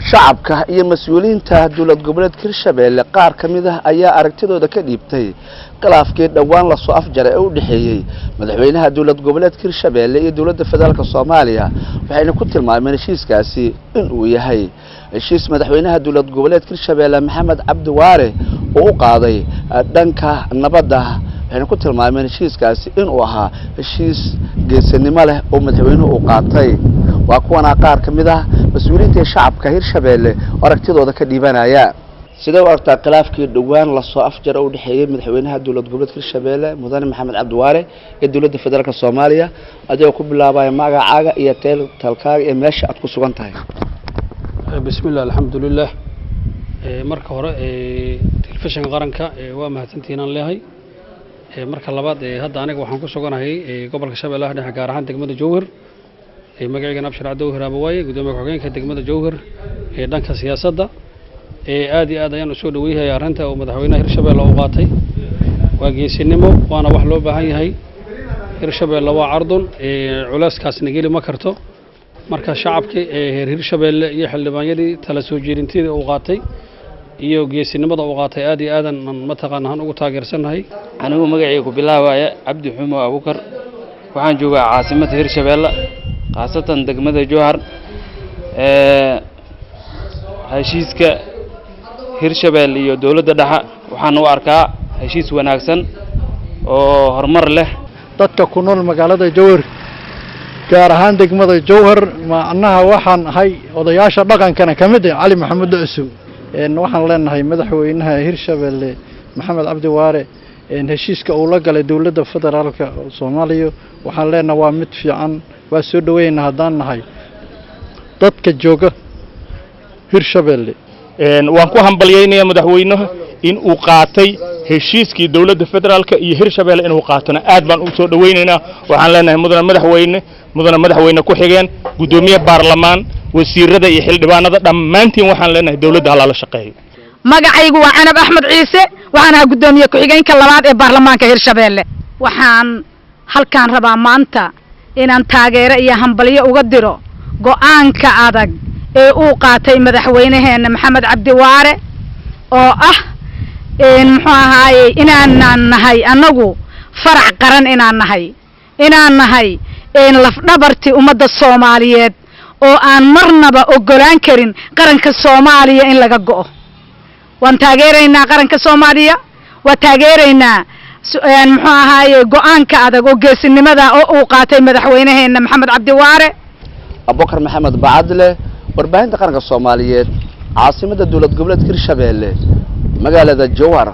shacabka iyo mas'uuliyiinta dawlad goboleedka Hirshabelle qaar kamid ah ayaa aragtidooda ka dhiibtay khilaafkii dhawaan la soo afjaray ee u dhaxeeyay madaxweynaha dawlad goboleedka Hirshabelle iyo dawladda federaalka Soomaaliya waxayna ku tilmaameen heshiiskaasi in uu yahay heshiis madaxweynaha dawlad goboleedka Hirshabelle Maxamed Cabdi Waare oo u qaaday dhanka nabadda waxayna ku tilmaameen heshiiskaasi in uu ahaa heshiis geesinimo leh oo madaxweynuhu u qaatay waa kuwana qaar kamid ah mas'uuliyiinta shacabka Hirshabelle aragtidooda ka dhiibanaya sida warta khilaafkii dhawaan la soo afjaray u dhaxeeyay madaxweynaha dawlad goboleedka Hirshabelle mudane Maxamed Cabdi Waare ee dawladda federaalka Soomaaliya adoo ku bilaabay magacaaga iyo talkaaga ee meesha aad ku sugan tahay bismillaah alxamdulillaah marka hore telefishinka qaranka waa mahadsantihiin aan leeyahay marka labaad hadda aniga waxaan ku suganahay gobolka Shabeellaha Dhexe gaar ahaan degmada Jowhar magacayga Abshir Cabdi Hiraabawaaye gudoomiyaha ku-xigeenka degmada Jowhar dhanka siyaasadda aad iyo aad ayaan u soo dhaweeyay arrinta oo madaxweynaha Hirshabelle uu qaatay waa geesinimo waana wax loo baahan yahay Hirshabelle waa ardun culeyskaas nageli ma karto marka shacabka Hirshabelle iyo xildhibaanadii tala soo jeedintii uu qaatay iyo geesinimada uu qaatay aad iyo aadan mataqaanaan ugu taageersanahay anigu magacayga ku bilaabaya Cabdi Xumo Abukar waxaan joogaa caasimadda Hirshabelle qaasatan degmada Jowhar heshiiska Hirshabelle iyo dawladda dhexe waxaan u arkaa heshiis wanaagsan oo horumar leh dadka ku nool magaalada Jowhar gaar ahaan degmada Jowhar macnaha waxaan ahay odayaasha dhaqankana kamid ah Cali Maxamed Cusub waxaan leenahay madaxweynaha Hirshabelle Maxamed Cabdi Waare heshiiska uu la galay dawladda federaalka Soomaaliya waxaan leenahay waa mid fiican waa soo dhaweynaa hadaan nahay dadka jooga Hirshabelle waan ku hambalyeynaa madaxweynaha in uu qaatay heshiiskii dawladda federaalka iyo Hirshabelle inuu qaatana aad baan u soo dhaweynaynaa waxaan leenahay mudane madaxweyne ku xigeen gudoomiye baarlamaan wasiirada iyo xildhibaanada dhammaantiin waxaan leenahay dawladda hala shaqeeyo magacaygu waa Canab Axmed Ciise waxaan gudoomiye ku xigeenka labaad ee baarlamaanka Hirshabelle waxaan halkaan rabaa maanta inaan taageero iyo hambalyo uga diro go'aanka adag ee uu qaatay madaxweynaheena Maxamed Cabdi Waare oo ah muxuu ahaayay inaan nahay anagu farac qaran inaan nahay laf dhabarti ummadda Soomaaliyeed oo aan marnaba ogolaan karin qaranka Soomaaliya in laga go'o waan taageeraynaa qaranka Soomaaliya waa taageeraynaa muxuu ahaayay go'aanka adag oo geesinimada oo uu qaatay madaxweynaheena Maxamed Cabdi Waare Abubakar Maxamed Bacadle warbaahinta qaranka Soomaaliyeed caasimadda dawlad goboleedka Hirshabelle magaalada Jowhar